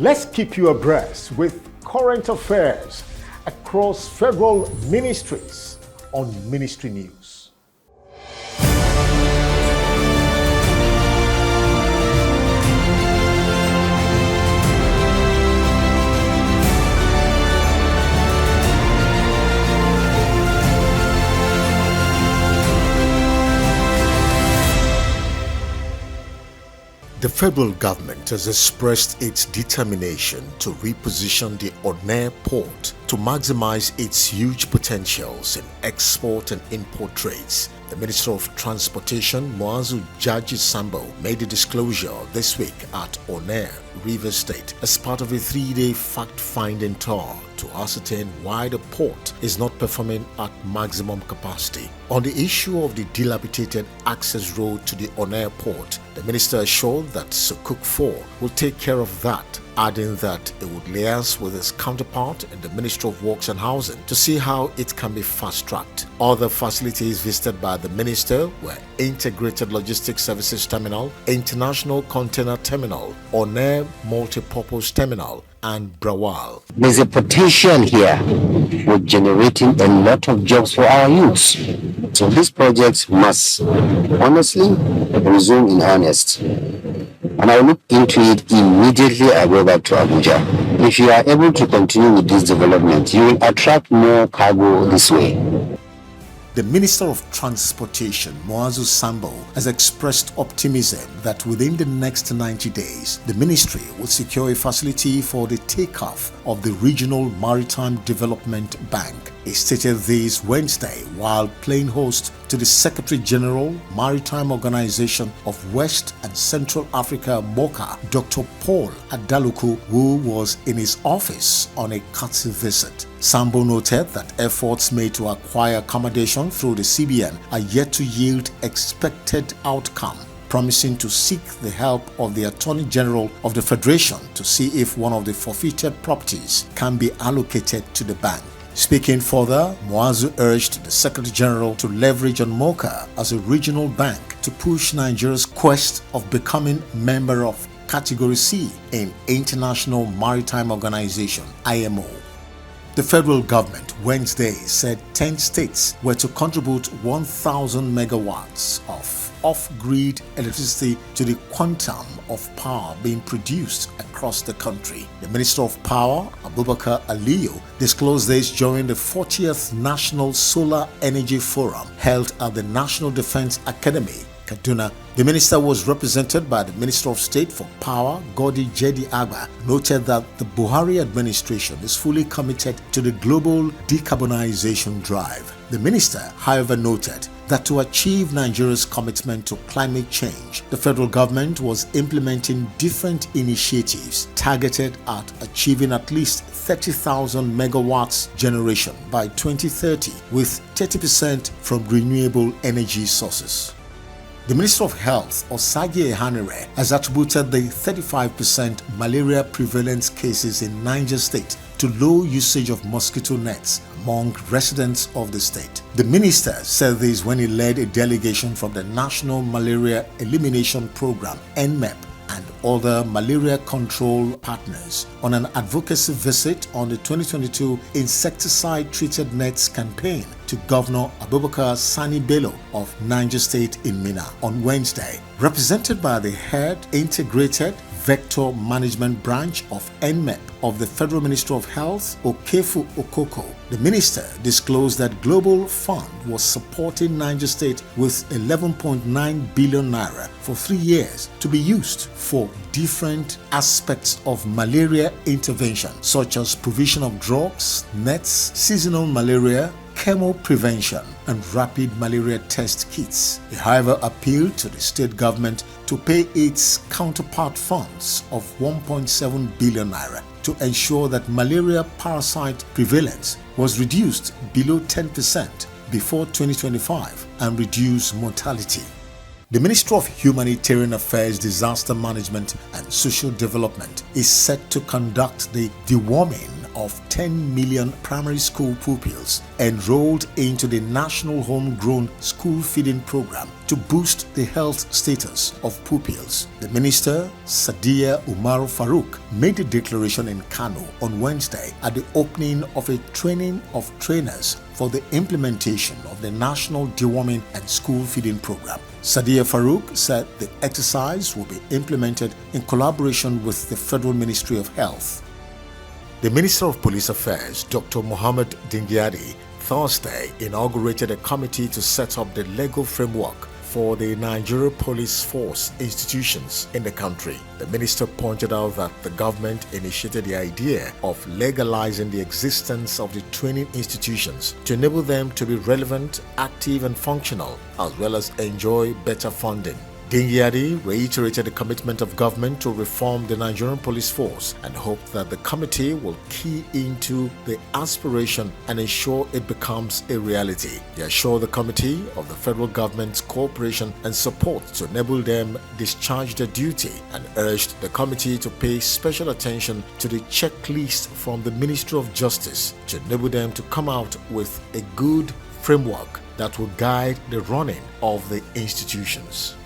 Let's keep you abreast with current affairs across federal ministries on Ministry News. The federal government has expressed its determination to reposition the Onne port to maximize its huge potentials in export and import trades. The Minister of Transportation, Muazu Jaji Sambo, made a disclosure this week at Onne, Rivers State, as part of a 3-day fact-finding tour to ascertain why the port is not performing at maximum capacity. On the issue of the dilapidated access road to the Onne port, the minister assured that Sukuk 4 will take care of that, adding that it would liaise with its counterpart in the Ministry of Works and Housing to see how it can be fast-tracked. Other facilities visited by the minister were Integrated Logistics Services Terminal, International Container Terminal, Onne Multipurpose Terminal, and Brawal. There's a potential here with generating a lot of jobs for our youths. So these projects must honestly resume in earnest. And I'll look into it immediately I go back to Abuja. If you are able to continue with this development, you will attract more cargo this way. The Minister of Transportation, Muazu Sambo, has expressed optimism that within the next 90 days, the ministry will secure a facility for the takeoff of the Regional Maritime Development Bank. He stated this Wednesday while playing host to the Secretary General, Maritime Organization of West and Central Africa, MOCA, Dr. Paul Adaluku, who was in his office on a courtesy visit. Sambo noted that efforts made to acquire accommodation through the CBN are yet to yield expected outcome, promising to seek the help of the Attorney General of the Federation to see if one of the forfeited properties can be allocated to the bank. Speaking further, Muazu urged the Secretary General to leverage on MOCA as a regional bank to push Nigeria's quest of becoming member of Category C in International Maritime Organization, IMO. The federal government Wednesday said 10 states were to contribute 1,000 megawatts of off-grid electricity to the quantum of power being produced across the country. The Minister of Power, Abubakar Aliyu, disclosed this during the 40th National Solar Energy Forum held at the National Defense Academy, Kaduna. The minister was represented by the Minister of State for Power, Godi Jedi Agba, noted that the Buhari administration is fully committed to the global decarbonization drive. The minister, however, noted that to achieve Nigeria's commitment to climate change, the federal government was implementing different initiatives targeted at achieving at least 30,000 megawatts generation by 2030, with 30% from renewable energy sources. The Minister of Health, Osage Ehanire, has attributed the 35% malaria prevalence cases in Niger State to low usage of mosquito nets among residents of the state. The minister said this when he led a delegation from the National Malaria Elimination Program, NMEP, and other malaria control partners on an advocacy visit on the 2022 insecticide-treated nets campaign to Governor Abubakar Sani Bello of Niger State in Minna on Wednesday. Represented by the head Integrated Vector Management Branch of NMEP of the Federal Ministry of Health, Okefu Okoko, the minister disclosed that Global Fund was supporting Niger State with 11.9 billion naira for 3 years to be used for different aspects of malaria intervention, such as provision of drugs, nets, seasonal malaria, chemo prevention, and rapid malaria test kits. He, however, appealed to the state government to pay its counterpart funds of 1.7 billion naira to ensure that malaria parasite prevalence was reduced below 10% before 2025 and reduce mortality. The Ministry of Humanitarian Affairs, Disaster Management and Social Development is set to conduct the deworming of 10 million primary school pupils enrolled into the National Homegrown School Feeding Program to boost the health status of pupils. The minister, Sadiya Umar Farouk, made the declaration in Kano on Wednesday at the opening of a training of trainers for the implementation of the National Deworming and School Feeding Program. Sadiya Farouk said the exercise will be implemented in collaboration with the Federal Ministry of Health. The Minister of Police Affairs, Dr. Mohammed Dingyadi, Thursday inaugurated a committee to set up the legal framework for the Nigeria Police Force institutions in the country. The minister pointed out that the government initiated the idea of legalizing the existence of the training institutions to enable them to be relevant, active and functional, as well as enjoy better funding. Dingyadi reiterated the commitment of government to reform the Nigerian police force and hoped that the committee will key into the aspiration and ensure it becomes a reality. He assured the committee of the federal government's cooperation and support to enable them discharge their duty and urged the committee to pay special attention to the checklist from the Ministry of Justice to enable them to come out with a good framework that will guide the running of the institutions.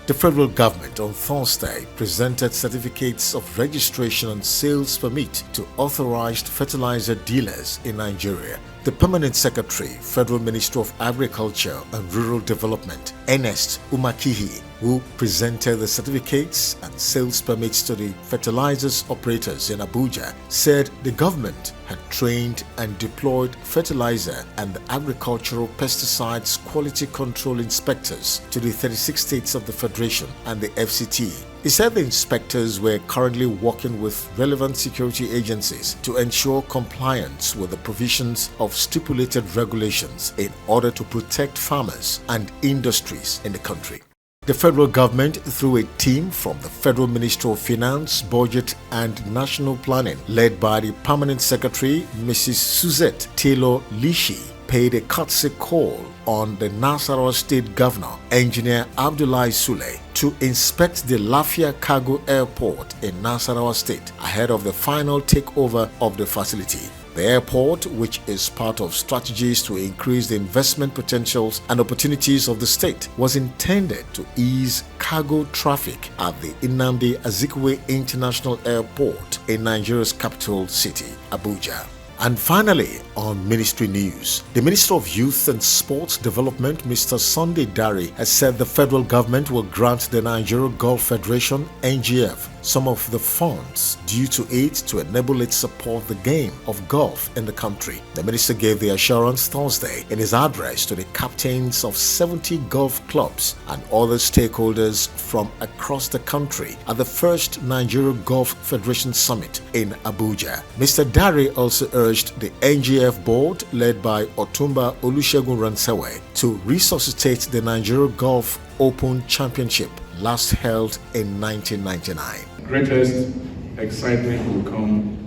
The federal government on Thursday presented certificates of registration and sales permit to authorized fertilizer dealers in Nigeria. The Permanent Secretary, Federal Ministry of Agriculture and Rural Development, Ernest Umakihi, who presented the certificates and sales permits to the fertilizers operators in Abuja, said the government had trained and deployed fertilizer and agricultural pesticides quality control inspectors to the 36 states of the Federation and the FCT. He said the inspectors were currently working with relevant security agencies to ensure compliance with the provisions of stipulated regulations in order to protect farmers and industries in the country. The federal government, through a team from the Federal Ministry of Finance, Budget and National Planning, led by the Permanent Secretary, Mrs. Suzette Taylor Lishi, paid a courtesy call on the Nasarawa State Governor, Engineer Abdullahi Sule, to inspect the Lafia Cargo Airport in Nasarawa State ahead of the final takeover of the facility. The airport, which is part of strategies to increase the investment potentials and opportunities of the state, was intended to ease cargo traffic at the Nnamdi Azikiwe International Airport in Nigeria's capital city, Abuja. And finally, on Ministry News, the Minister of Youth and Sports Development, Mr. Sunday Dari, has said the federal government will grant the Nigeria Golf Federation, NGF, some of the funds due to it to enable it support the game of golf in the country. The minister gave the assurance Thursday in his address to the captains of 70 golf clubs and other stakeholders from across the country at the first Nigeria Golf Federation Summit in Abuja. Mr. Dari also urged the NGF board, led by Otumba Olusegun Ransewe, to resuscitate the Nigeria Golf Open Championship last held in 1999. Greatest excitement will come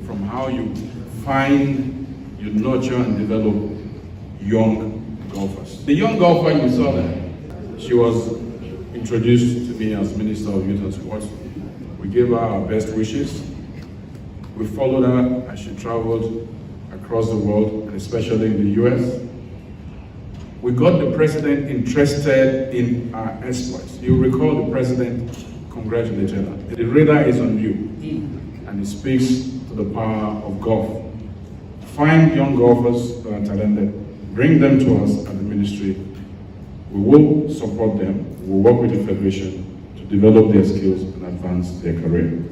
from how you find, you nurture and develop young golfers. The young golfer you saw there, she was introduced to me as Minister of Youth and Sports. We gave her our best wishes. We followed her as she traveled across the world, and especially in the US. We got the president interested in our exploits. You recall the president congratulated her. The radar is on you, and it speaks to the power of golf. Find young golfers that are talented, bring them to us at the ministry. We will support them. We will work with the Federation to develop their skills and advance their career.